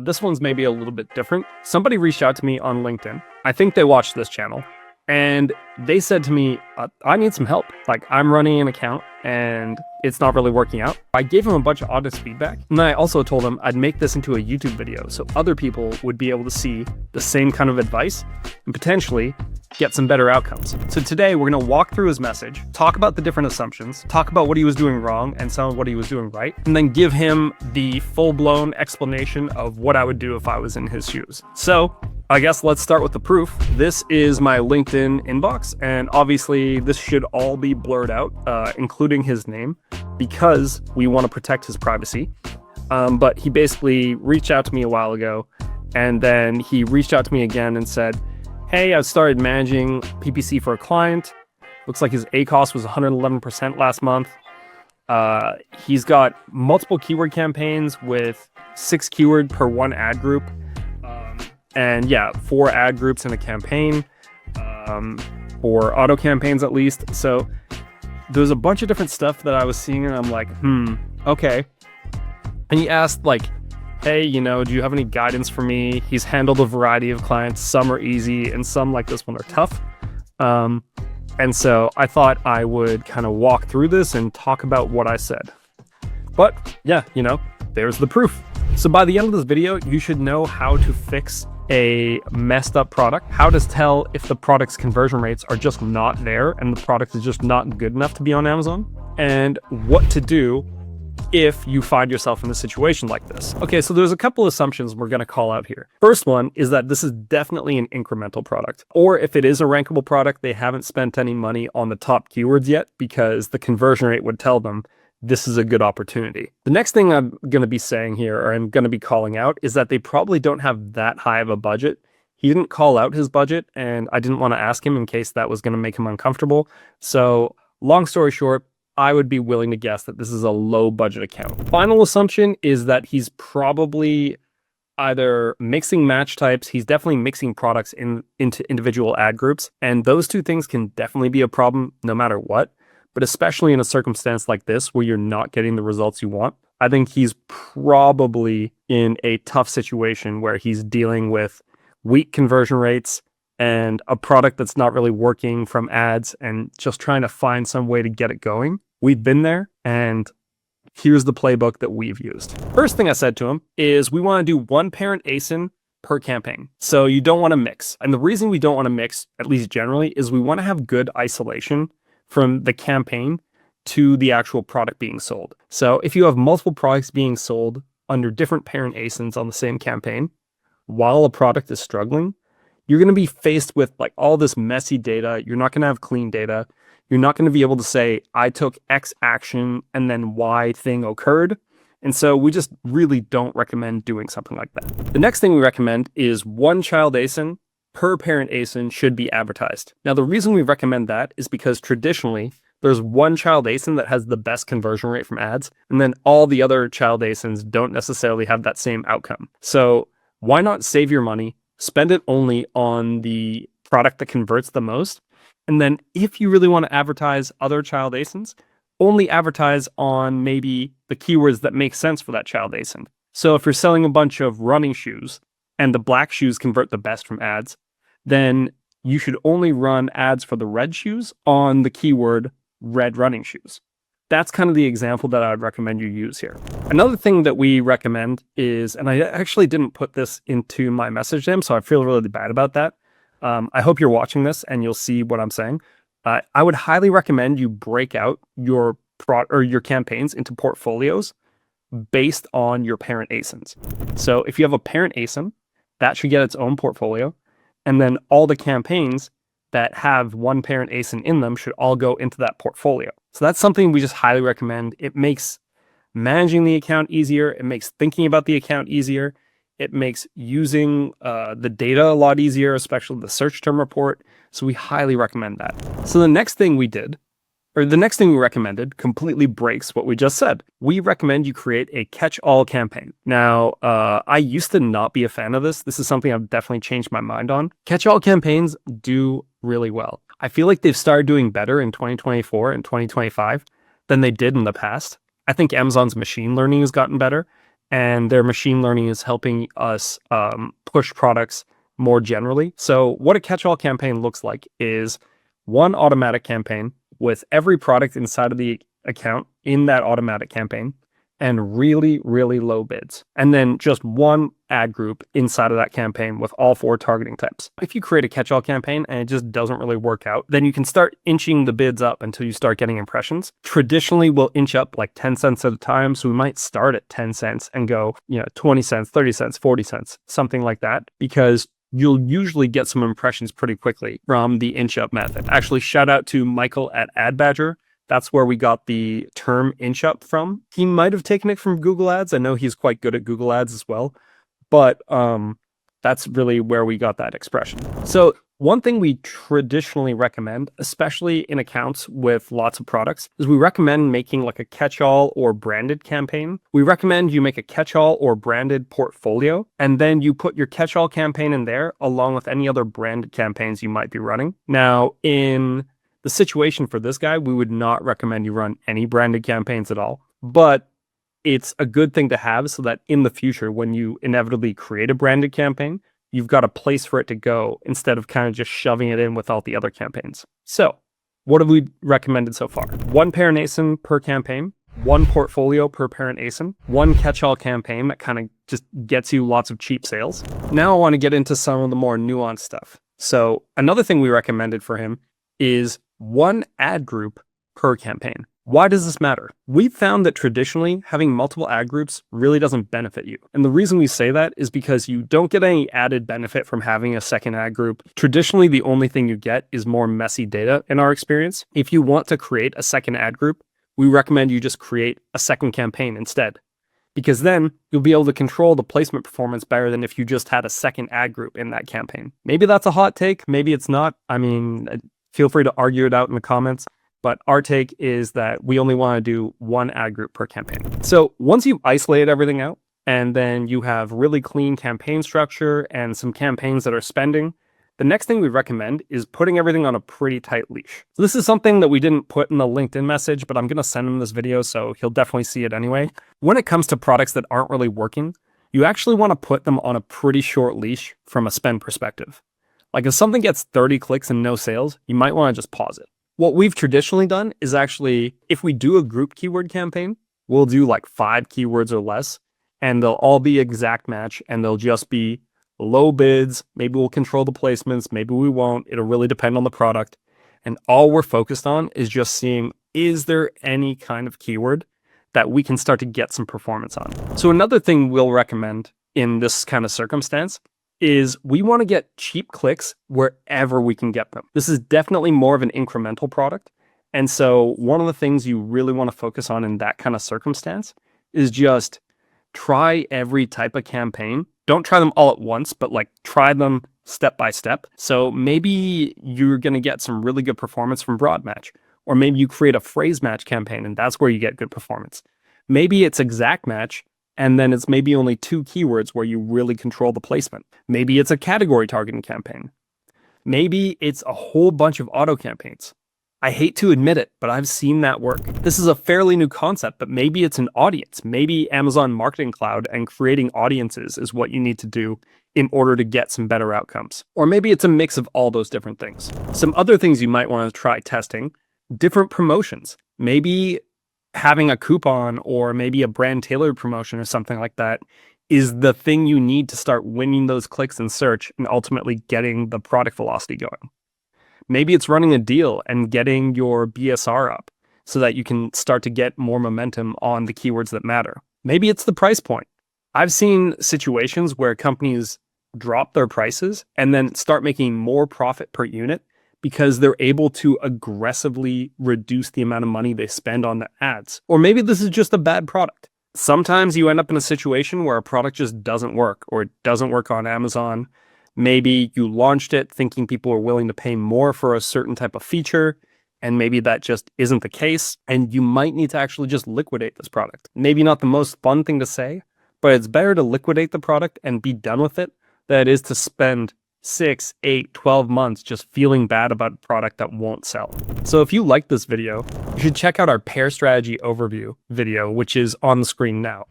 This one's maybe a little bit different. Somebody reached out to me on LinkedIn. I think they watched this channel. And they said to me, I need some help. Like, I'm running an account and it's not really working out. I gave him a bunch of honest feedback. And then I also told him I'd make this into a YouTube video so other people would be able to see the same kind of advice and potentially get some better outcomes. So today we're gonna walk through his message, talk about the different assumptions, talk about what he was doing wrong and some of what he was doing right, and then give him the full-blown explanation of what I would do if I was in his shoes. So I guess let's start with the proof. This is my LinkedIn inbox, and obviously this should all be blurred out, including his name, because we want to protect his privacy. But he basically reached out to me a while ago, and then he reached out to me again and said, hey, I've started managing PPC for a client. Looks like his ACoS was 111% last month. He's got multiple keyword campaigns with 6 keyword per 1 ad group. And yeah, 4 ad groups in a campaign, or auto campaigns at least. So there's a bunch of different stuff that I was seeing and I'm like, okay. And he asked like, hey, you know, do you have any guidance for me? He's handled a variety of clients. Some are easy and some like this one are tough. And so I thought I would kind of walk through this and talk about what I said. But yeah, you know, there's the proof. So by the end of this video, you should know how to fix a messed up product, how to tell if the product's conversion rates are just not there and the product is just not good enough to be on Amazon, and what to do if you find yourself in a situation like this. Okay, so there's a couple assumptions we're going to call out here. First one is that this is definitely an incremental product, or if it is a rankable product, they haven't spent any money on the top keywords yet because the conversion rate would tell them this is a good opportunity. The next thing I'm going to be saying here, or I'm going to be calling out, is that they probably don't have that high of a budget. He didn't call out his budget, and I didn't want to ask him in case that was going to make him uncomfortable. So long story short, I would be willing to guess that this is a low budget account. Final assumption is that he's probably either mixing match types, he's definitely mixing products into individual ad groups, and those two things can definitely be a problem no matter what. But especially in a circumstance like this where you're not getting the results you want, I think he's probably in a tough situation where he's dealing with weak conversion rates and a product that's not really working from ads and just trying to find some way to get it going. We've been there, and here's the playbook that we've used. First thing I said to him is we want to do 1 parent ASIN per campaign. So you don't want to mix. And the reason we don't want to mix, at least generally, is we want to have good isolation from the campaign to the actual product being sold. So if you have multiple products being sold under different parent ASINs on the same campaign, while a product is struggling, you're going to be faced with like all this messy data. You're not going to have clean data. You're not going to be able to say, I took X action and then Y thing occurred. And so we just really don't recommend doing something like that. The next thing we recommend is 1 child ASIN per parent ASIN should be advertised. Now, the reason we recommend that is because traditionally there's 1 child ASIN that has the best conversion rate from ads, and then all the other child ASINs don't necessarily have that same outcome. So why not save your money, spend it only on the product that converts the most, and then if you really want to advertise other child ASINs, only advertise on maybe the keywords that make sense for that child ASIN. So if you're selling a bunch of running shoes and the black shoes convert the best from ads, then you should only run ads for the red shoes on the keyword red running shoes. That's kind of the example that I would recommend you use here. Another thing that we recommend is, and I actually didn't put this into my message to him, so I feel really bad about that. I hope you're watching this and you'll see what I'm saying. I would highly recommend you break out your campaigns into portfolios based on your parent ASINs. So if you have a parent ASIN, that should get its own portfolio. And then all the campaigns that have 1 parent ASIN in them should all go into that portfolio. So that's something we just highly recommend. It makes managing the account easier. It makes thinking about the account easier. It makes using the data a lot easier, especially the search term report. So we highly recommend that. So the next thing we recommended completely breaks what we just said. We recommend you create a catch-all campaign. Now, I used to not be a fan of this. This is something I've definitely changed my mind on. Catch-all campaigns do really well. I feel like they've started doing better in 2024 and 2025 than they did in the past. I think Amazon's machine learning has gotten better, and their machine learning is helping us push products more generally. So what a catch-all campaign looks like is one automatic campaign with every product inside of the account in that automatic campaign and really, really low bids. And then just one ad group inside of that campaign with all 4 targeting types. If you create a catch-all campaign and it just doesn't really work out, then you can start inching the bids up until you start getting impressions. Traditionally, we'll inch up like 10 cents at a time. So we might start at 10 cents and go, 20 cents, 30 cents, 40 cents, something like that, because you'll usually get some impressions pretty quickly from the inch up method. Actually, shout out to Michael at AdBadger. That's where we got the term inch up from. He might have taken it from Google Ads. I know he's quite good at Google Ads as well, but that's really where we got that expression. So one thing we traditionally recommend, especially in accounts with lots of products, is we recommend making like a catch-all or branded campaign. We recommend you make a catch-all or branded portfolio, and then you put your catch-all campaign in there along with any other branded campaigns you might be running. Now, in the situation for this guy, we would not recommend you run any branded campaigns at all, but it's a good thing to have so that in the future, when you inevitably create a branded campaign, you've got a place for it to go instead of kind of just shoving it in with all the other campaigns. So what have we recommended so far? 1 parent ASIN per campaign, 1 portfolio per parent ASIN, 1 catch-all campaign that kind of just gets you lots of cheap sales. Now I want to get into some of the more nuanced stuff. So another thing we recommended for him is 1 ad group per campaign. Why does this matter? We've found that traditionally having multiple ad groups really doesn't benefit you. And the reason we say that is because you don't get any added benefit from having a second ad group. Traditionally, the only thing you get is more messy data in our experience. If you want to create a second ad group, we recommend you just create a second campaign instead, because then you'll be able to control the placement performance better than if you just had a second ad group in that campaign. Maybe that's a hot take. Maybe it's not. I mean, feel free to argue it out in the comments. But our take is that we only want to do 1 ad group per campaign. So once you've isolated everything out, and then you have really clean campaign structure and some campaigns that are spending, the next thing we recommend is putting everything on a pretty tight leash. So this is something that we didn't put in the LinkedIn message, but I'm going to send him this video, so he'll definitely see it anyway. When it comes to products that aren't really working, you actually want to put them on a pretty short leash from a spend perspective. Like if something gets 30 clicks and no sales, you might want to just pause it. What we've traditionally done is actually, if we do a group keyword campaign, we'll do like 5 keywords or less, and they'll all be exact match, and they'll just be low bids. Maybe we'll control the placements, maybe we won't. It'll really depend on the product. And all we're focused on is just seeing, is there any kind of keyword that we can start to get some performance on? So another thing we'll recommend in this kind of circumstance is we want to get cheap clicks wherever we can get them. This is definitely more of an incremental product. And so one of the things you really want to focus on in that kind of circumstance is just try every type of campaign. Don't try them all at once, but like try them step by step. So maybe you're going to get some really good performance from broad match, or maybe you create a phrase match campaign and that's where you get good performance. Maybe it's exact match, and then it's maybe only 2 keywords where you really control the placement. Maybe it's a category targeting campaign. Maybe it's a whole bunch of auto campaigns. I hate to admit it, but I've seen that work. This is a fairly new concept, but maybe it's an audience. Maybe Amazon Marketing Cloud and creating audiences is what you need to do in order to get some better outcomes. Or maybe it's a mix of all those different things. Some other things you might want to try testing, different promotions. Maybe having a coupon or maybe a brand tailored promotion or something like that is the thing you need to start winning those clicks in search and ultimately getting the product velocity going. Maybe it's running a deal and getting your BSR up so that you can start to get more momentum on the keywords that matter. Maybe it's the price point. I've seen situations where companies drop their prices and then start making more profit per unit because they're able to aggressively reduce the amount of money they spend on the ads. Or maybe this is just a bad product. Sometimes you end up in a situation where a product just doesn't work, or it doesn't work on Amazon. Maybe you launched it thinking people are willing to pay more for a certain type of feature, and maybe that just isn't the case, and you might need to actually just liquidate this product. Maybe not the most fun thing to say, but it's better to liquidate the product and be done with it than it is to spend 6, 8, 12 months just feeling bad about a product that won't sell. So if you like this video, you should check out our pair strategy overview video, which is on the screen now.